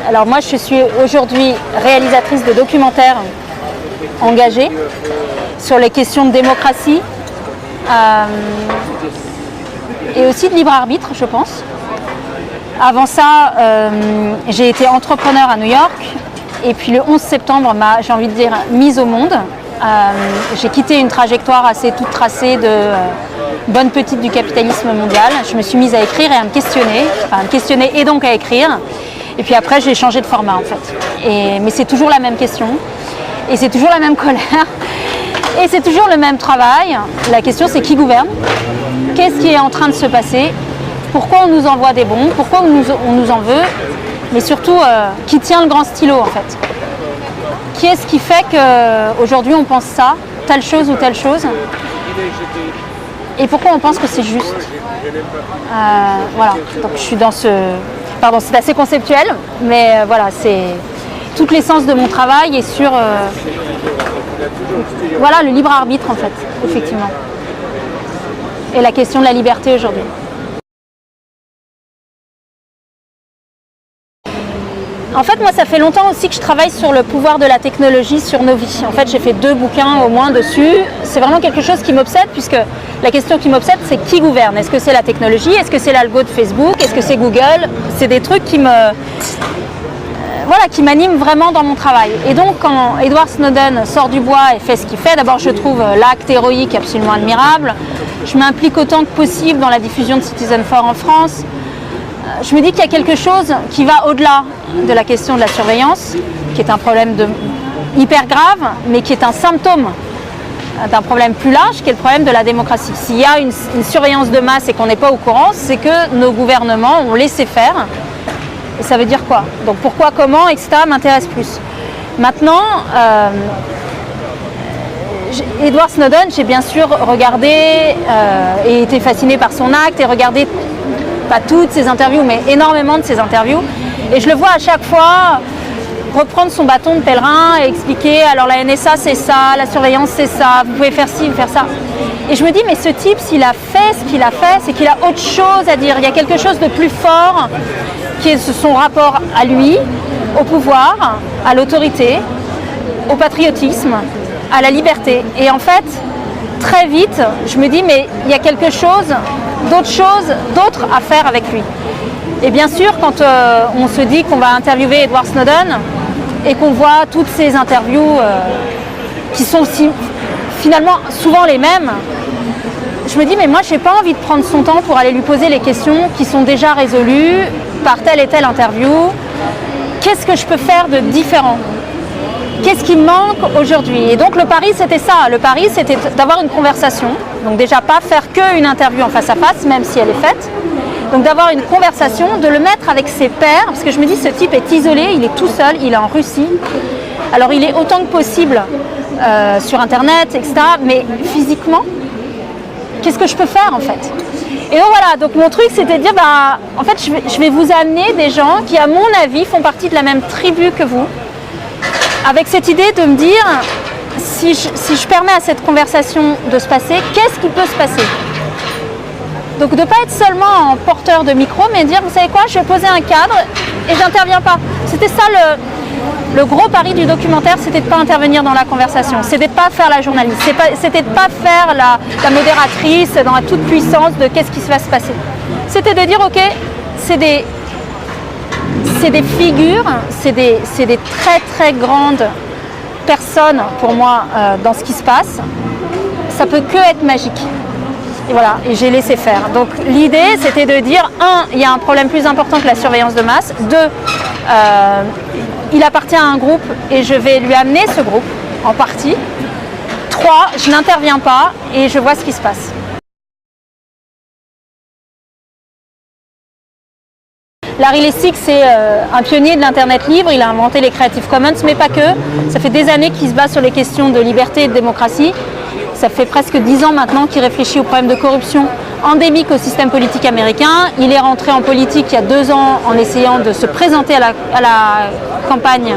Alors moi, je suis aujourd'hui réalisatrice de documentaires engagés sur les questions de démocratie et aussi de libre arbitre, je pense. Avant ça, j'ai été entrepreneur à New York et puis le 11 septembre m'a, j'ai envie de dire, mise au monde. J'ai quitté une trajectoire assez toute tracée de bonne petite du capitalisme mondial. Je me suis mise à écrire et à me questionner et donc à écrire. Et puis après, j'ai changé de format en fait. Mais c'est toujours la même question et c'est toujours la même colère et c'est toujours le même travail. La question, c'est qui gouverne ? Qu'est-ce qui est en train de se passer ? Pourquoi on nous envoie des bombes ? Pourquoi on nous en veut ? Mais surtout, qui tient le grand stylo en fait ? Qui est-ce qui fait qu'aujourd'hui on pense ça, telle chose ou telle chose ? Et pourquoi on pense que c'est juste ? Voilà, donc je suis dans ce... Pardon, c'est assez conceptuel, mais voilà, c'est... Toute l'essence de mon travail est sur... Voilà, le libre arbitre en fait, effectivement. Et la question de la liberté aujourd'hui. En fait, moi, ça fait longtemps aussi que je travaille sur le pouvoir de la technologie sur nos vies. En fait, j'ai fait 2 bouquins au moins dessus. C'est vraiment quelque chose qui m'obsède, puisque la question qui m'obsède, c'est qui gouverne ? Est-ce que c'est la technologie ? Est-ce que c'est l'algo de Facebook ? Est-ce que c'est Google ? C'est des trucs qui qui m'animent vraiment dans mon travail. Et donc, quand Edward Snowden sort du bois et fait ce qu'il fait, d'abord, je trouve l'acte héroïque absolument admirable. Je m'implique autant que possible dans la diffusion de Citizen4 en France. Je me dis qu'il y a quelque chose qui va au-delà de la question de la surveillance, qui est un problème hyper grave, mais qui est un symptôme d'un problème plus large, qui est le problème de la démocratie. S'il y a une surveillance de masse et qu'on n'est pas au courant, c'est que nos gouvernements ont laissé faire. Et ça veut dire quoi ? Donc pourquoi, comment, etc. m'intéresse plus. Maintenant, Edward Snowden, j'ai bien sûr regardé et été fasciné par son acte et regardé pas toutes ses interviews, mais énormément de ses interviews. Et je le vois à chaque fois reprendre son bâton de pèlerin et expliquer, alors la NSA c'est ça, la surveillance c'est ça, vous pouvez faire ci, faire ça. Et je me dis, mais ce type, s'il a fait ce qu'il a fait, c'est qu'il a autre chose à dire. Il y a quelque chose de plus fort qui est son rapport à lui, au pouvoir, à l'autorité, au patriotisme, à la liberté. Et en fait, très vite, je me dis, mais il y a quelque chose, d'autre à faire avec lui. Et bien sûr, quand on se dit qu'on va interviewer Edward Snowden et qu'on voit toutes ces interviews qui sont finalement souvent les mêmes, je me dis, mais moi, je n'ai pas envie de prendre son temps pour aller lui poser les questions qui sont déjà résolues par telle et telle interview. Qu'est-ce que je peux faire de différent ? Qu'est-ce qui me manque aujourd'hui ? Et donc le pari, c'était ça. Le pari, c'était d'avoir une conversation. Donc déjà, pas faire qu'une interview en face à face, même si elle est faite. Donc d'avoir une conversation, de le mettre avec ses pairs, parce que je me dis, ce type est isolé, il est tout seul, il est en Russie. Alors il est autant que possible sur Internet, etc. Mais physiquement, qu'est-ce que je peux faire en fait ? Et donc voilà, donc mon truc c'était de dire, en fait je vais vous amener des gens qui à mon avis font partie de la même tribu que vous, avec cette idée de me dire, si je permets à cette conversation de se passer, qu'est-ce qui peut se passer ? Donc de ne pas être seulement en porteur de micro, mais de dire, vous savez quoi, je vais poser un cadre et j'interviens pas. C'était ça le gros pari du documentaire, c'était de ne pas intervenir dans la conversation, c'était de ne pas faire la journaliste, c'était de ne pas faire la modératrice dans la toute puissance de qu'est-ce qui va se passer. C'était de dire, ok, c'est des figures, c'est des très très grandes personnes pour moi dans ce qui se passe. Ça peut que être magique. Et voilà, et j'ai laissé faire. Donc l'idée, c'était de dire, 1, il y a un problème plus important que la surveillance de masse. 2, il appartient à un groupe et je vais lui amener ce groupe en partie. 3, je n'interviens pas et je vois ce qui se passe. Larry Lessig, c'est un pionnier de l'Internet libre, il a inventé les Creative Commons, mais pas que. Ça fait des années qu'il se bat sur les questions de liberté et de démocratie. Ça fait presque 10 ans maintenant qu'il réfléchit aux problèmes de corruption endémique au système politique américain. Il est rentré en politique il y a 2 ans en essayant de se présenter à la campagne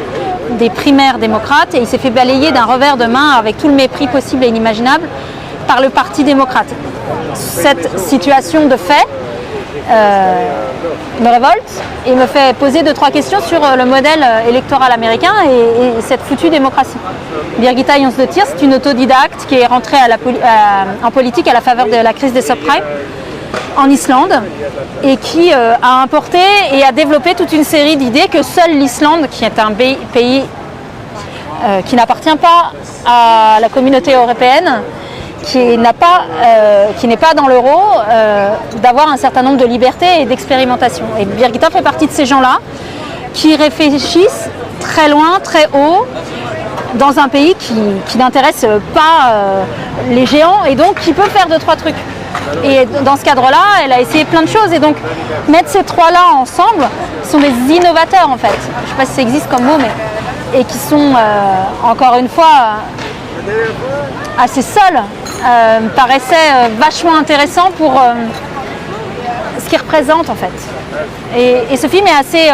des primaires démocrates et il s'est fait balayer d'un revers de main avec tout le mépris possible et inimaginable par le Parti démocrate. Cette situation de fait me révolte et me fait poser 2-3 questions sur le modèle électoral américain et cette foutue démocratie. Birgitta Jons de Thier, c'est une autodidacte qui est rentrée en politique à la faveur de la crise des subprimes en Islande et qui a importé et a développé toute une série d'idées que seule l'Islande, qui est un pays qui n'appartient pas à la communauté européenne, qui n'est pas dans l'euro, d'avoir un certain nombre de libertés et d'expérimentation. Et Birgitta fait partie de ces gens-là qui réfléchissent très loin, très haut, dans un pays qui n'intéresse pas les géants et donc qui peut faire 2-3 trucs. Et dans ce cadre-là, elle a essayé plein de choses. Et donc, mettre ces trois-là ensemble sont des innovateurs, en fait. Je ne sais pas si ça existe comme mot, mais... et qui sont, encore une fois, assez seuls, paraissaient vachement intéressants pour ce qu'ils représentent, en fait. Et ce film est assez...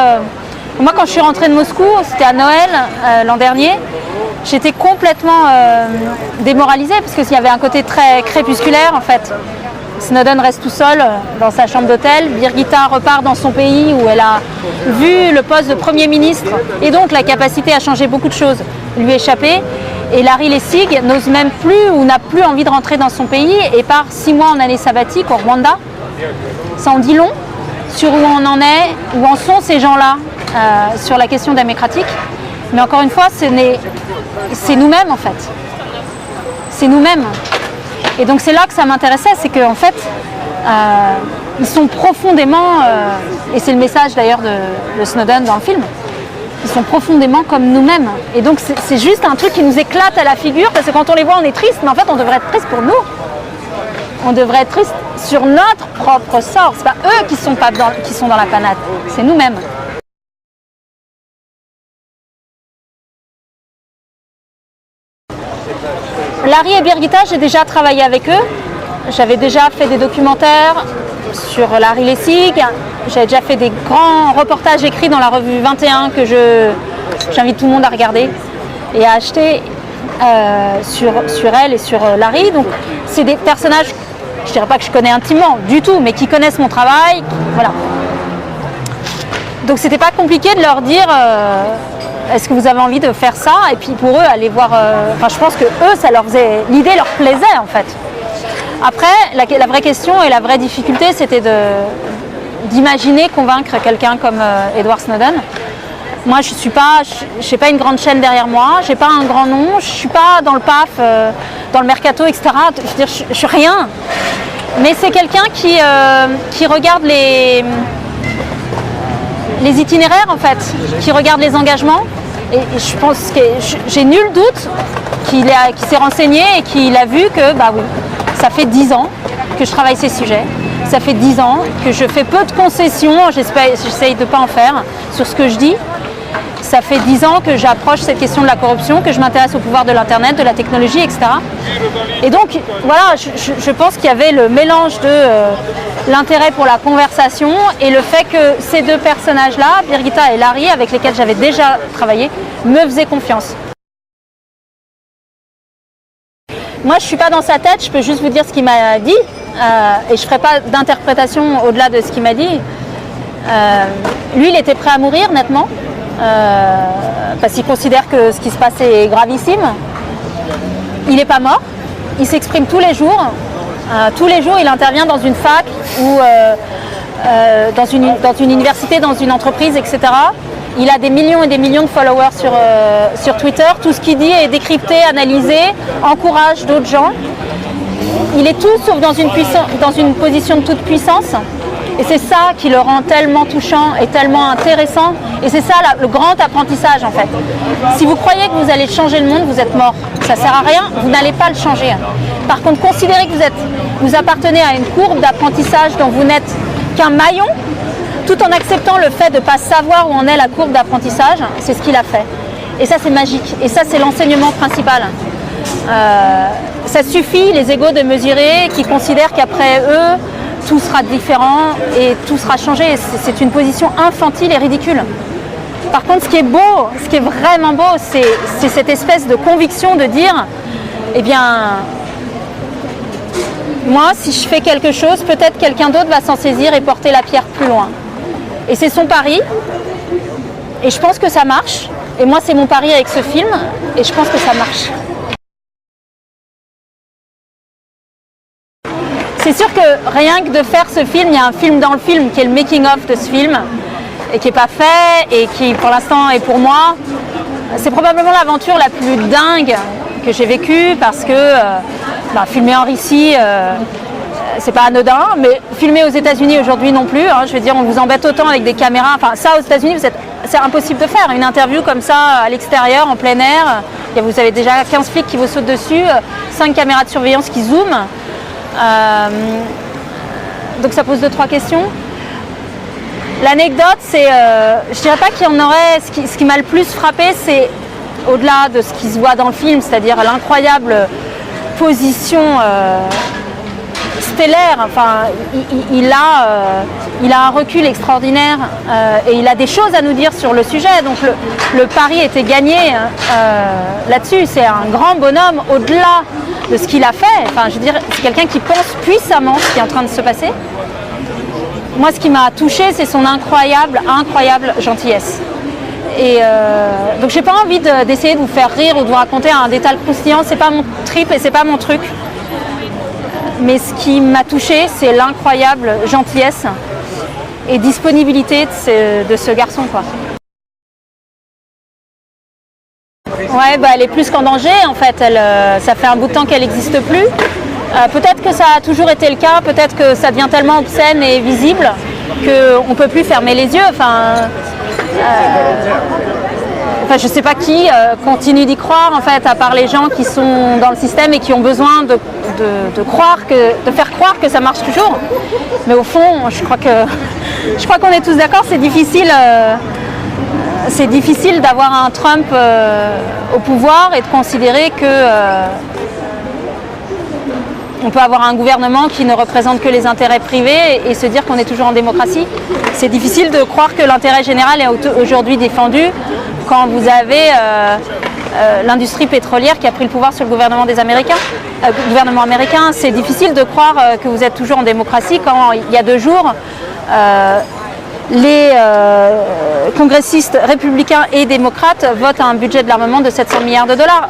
moi, quand je suis rentrée de Moscou, c'était à Noël, l'an dernier, j'étais complètement démoralisée, parce qu'il y avait un côté très crépusculaire, en fait. Snowden reste tout seul dans sa chambre d'hôtel. Birgitta repart dans son pays où elle a vu le poste de Premier ministre et donc la capacité à changer beaucoup de choses lui échapper. Et Larry Lessig n'ose même plus ou n'a plus envie de rentrer dans son pays et part 6 mois en année sabbatique au Rwanda. Ça en dit long sur où on en est, où en sont ces gens-là sur la question démocratique. Mais encore une fois, c'est nous-mêmes en fait. C'est nous-mêmes. Et donc c'est là que ça m'intéressait, c'est qu'en fait, ils sont profondément, et c'est le message d'ailleurs de Snowden dans le film, ils sont profondément comme nous-mêmes. Et donc c'est juste un truc qui nous éclate à la figure, parce que quand on les voit, on est triste, mais en fait on devrait être triste pour nous. On devrait être triste sur notre propre sort. C'est pas eux qui sont dans la panade, c'est nous-mêmes. Larry et Birgitta, j'ai déjà travaillé avec eux. J'avais déjà fait des documentaires sur Larry Lessig. J'avais déjà fait des grands reportages écrits dans la revue 21 que j'invite tout le monde à regarder et à acheter sur elle et sur Larry. Donc c'est des personnages, je ne dirais pas que je connais intimement du tout, mais qui connaissent mon travail. Voilà. Donc c'était pas compliqué de leur dire... est-ce que vous avez envie de faire ça? Et puis pour eux, aller voir... je pense que eux, l'idée leur plaisait en fait. Après, la vraie question et la vraie difficulté, c'était d'imaginer convaincre quelqu'un comme Edward Snowden. Moi, je n'ai pas une grande chaîne derrière moi, je n'ai pas un grand nom, je ne suis pas dans le PAF, dans le mercato, etc. Je veux dire, je suis rien. Mais c'est quelqu'un qui regarde les itinéraires en fait, qui regarde les engagements et je pense que j'ai nul doute qu'il s'est renseigné et qu'il a vu que bah oui, ça fait 10 ans que je travaille ces sujets, ça fait 10 ans que je fais peu de concessions, j'essaye de ne pas en faire sur ce que je dis. Ça fait 10 ans que j'approche cette question de la corruption, que je m'intéresse au pouvoir de l'internet, de la technologie, etc. Et donc voilà, je pense qu'il y avait le mélange de l'intérêt pour la conversation et le fait que ces deux personnages-là, Birgitta et Larry, avec lesquels j'avais déjà travaillé, me faisaient confiance. Moi, je ne suis pas dans sa tête, je peux juste vous dire ce qu'il m'a dit et je ne ferai pas d'interprétation au-delà de ce qu'il m'a dit. Lui, il était prêt à mourir, nettement. Parce qu'il considère que ce qui se passe est gravissime. Il n'est pas mort, il s'exprime tous les jours. Tous les jours, il intervient dans une fac ou dans une université, dans une entreprise, etc. Il a des millions et des millions de followers sur Twitter. Tout ce qu'il dit est décrypté, analysé, encourage d'autres gens. Il est tout sauf dans une position de toute puissance. Et c'est ça qui le rend tellement touchant et tellement intéressant. Et c'est ça le grand apprentissage en fait. Si vous croyez que vous allez changer le monde, vous êtes mort. Ça ne sert à rien, vous n'allez pas le changer. Par contre, considérez que vous appartenez à une courbe d'apprentissage dont vous n'êtes qu'un maillon, tout en acceptant le fait de ne pas savoir où en est la courbe d'apprentissage, c'est ce qu'il a fait. Et ça, c'est magique. Et ça, c'est l'enseignement principal. Ça suffit, les égos, de mesurer, qui considèrent qu'après eux, tout sera différent et tout sera changé. C'est une position infantile et ridicule. Par contre, ce qui est beau, ce qui est vraiment beau, c'est cette espèce de conviction de dire, eh bien, moi, si je fais quelque chose, peut-être quelqu'un d'autre va s'en saisir et porter la pierre plus loin. Et c'est son pari. Et je pense que ça marche. Et moi, c'est mon pari avec ce film. Et je pense que ça marche. C'est sûr que rien que de faire ce film, il y a un film dans le film qui est le making-of de ce film. Et qui n'est pas fait. Et qui, pour l'instant, est pour moi. C'est probablement l'aventure la plus dingue que j'ai vécue. Parce que filmer en Russie, c'est pas anodin, mais filmer aux États-Unis aujourd'hui non plus. Je veux dire, on vous embête autant avec des caméras. Enfin, ça aux États-Unis, c'est impossible de faire. Une interview comme ça à l'extérieur, en plein air. Vous avez déjà 15 flics qui vous sautent dessus, 5 caméras de surveillance qui zooment. Donc ça pose 2-3 questions. L'anecdote, c'est, je dirais pas qu'il y en aurait. Ce qui m'a le plus frappé, c'est au-delà de ce qui se voit dans le film, c'est-à-dire l'incroyable position stellaire. Enfin, il a un recul extraordinaire et il a des choses à nous dire sur le sujet. Donc le pari était gagné là-dessus. C'est un grand bonhomme au-delà de ce qu'il a fait. Enfin, je veux dire, c'est quelqu'un qui pense puissamment ce qui est en train de se passer. Moi, ce qui m'a touchée, c'est son incroyable gentillesse. Et donc j'ai pas envie d'essayer de vous faire rire ou de vous raconter un détail croustillant, c'est pas mon trip et c'est pas mon truc. Mais ce qui m'a touchée, c'est l'incroyable gentillesse et disponibilité de ce garçon, quoi. Ouais, elle est plus qu'en danger en fait. Ça fait un bout de temps qu'elle n'existe plus. Peut-être que ça a toujours été le cas, peut-être que ça devient tellement obscène et visible qu'on ne peut plus fermer les yeux. Je ne sais pas qui continue d'y croire en fait, à part les gens qui sont dans le système et qui ont besoin de faire croire que ça marche toujours. Mais au fond, je crois qu'on est tous d'accord, c'est difficile d'avoir un Trump au pouvoir et de considérer que on peut avoir un gouvernement qui ne représente que les intérêts privés et se dire qu'on est toujours en démocratie. C'est difficile de croire que l'intérêt général est aujourd'hui défendu quand vous avez l'industrie pétrolière qui a pris le pouvoir sur le gouvernement américain. C'est difficile de croire que vous êtes toujours en démocratie quand il y a 2 jours, les congressistes républicains et démocrates votent un budget de l'armement de 700 milliards de dollars.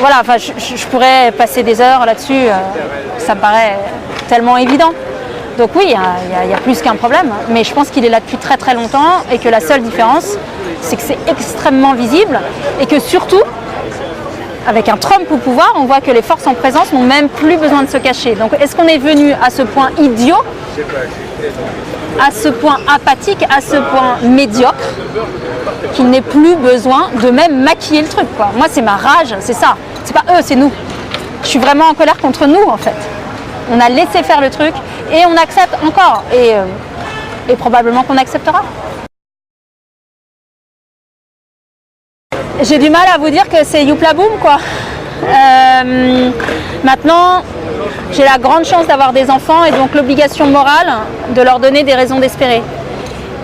Je pourrais passer des heures là-dessus, ça me paraît tellement évident. Donc oui, il y a plus qu'un problème, mais je pense qu'il est là depuis très très longtemps et que la seule différence, c'est que c'est extrêmement visible et que surtout, avec un Trump au pouvoir, on voit que les forces en présence n'ont même plus besoin de se cacher. Donc est-ce qu'on est venu à ce point idiot, à ce point apathique, à ce point médiocre, qu'il n'ait plus besoin de même maquiller le truc, quoi. Moi, c'est ma rage, c'est ça. C'est pas eux, c'est nous. Je suis vraiment en colère contre nous, en fait. On a laissé faire le truc et on accepte encore. Et probablement qu'on acceptera. J'ai du mal à vous dire que c'est youpla boum, quoi. Maintenant, j'ai la grande chance d'avoir des enfants et donc l'obligation morale de leur donner des raisons d'espérer.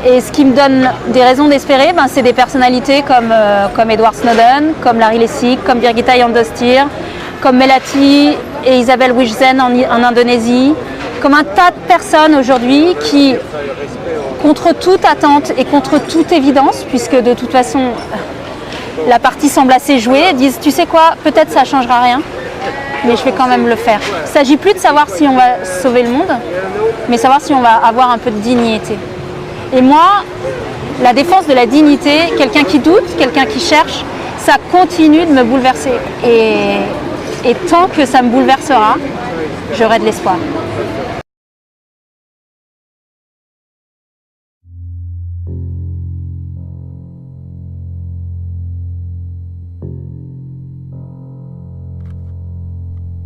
Et ce qui me donne des raisons d'espérer, c'est des personnalités comme Edward Snowden, comme Larry Lessig, comme Birgitta Yandostir, comme Melati et Isabelle Wijzen en Indonésie, comme un tas de personnes aujourd'hui qui, contre toute attente et contre toute évidence, puisque de toute façon la partie semble assez jouée, disent tu sais quoi, peut-être ça ne changera rien, mais je vais quand même le faire. Il ne s'agit plus de savoir si on va sauver le monde, mais savoir si on va avoir un peu de dignité. Et moi, la défense de la dignité, quelqu'un qui doute, quelqu'un qui cherche, ça continue de me bouleverser. Et tant que ça me bouleversera, j'aurai de l'espoir.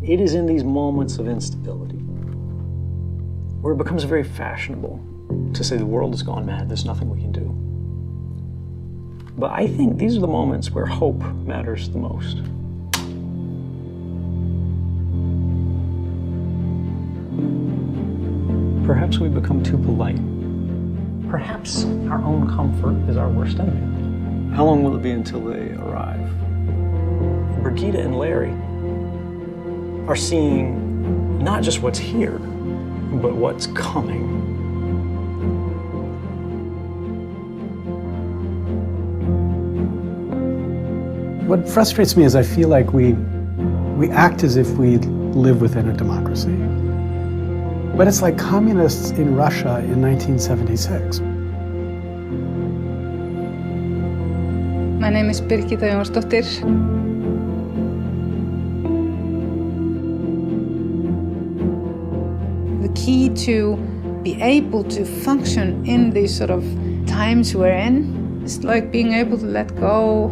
It is in these moments of instability where it becomes very fashionable to say the world has gone mad, there's nothing we can do. But I think these are the moments where hope matters the most. Perhaps we become too polite. Perhaps our own comfort is our worst enemy. How long will it be until they arrive? Brigitte and Larry are seeing not just what's here, but what's coming. What frustrates me is I feel like we act as if we live within a democracy. But it's like communists in Russia in 1976. My name is Birgitta Jónsdóttir. The key to be able to function in these sort of times we're in is like being able to let go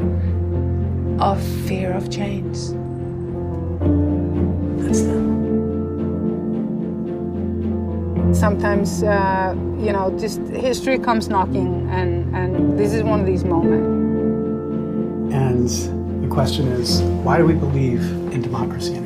of fear of change. That's them. Sometimes, just history comes knocking, and this is one of these moments. And the question is, why do we believe in democracy anymore?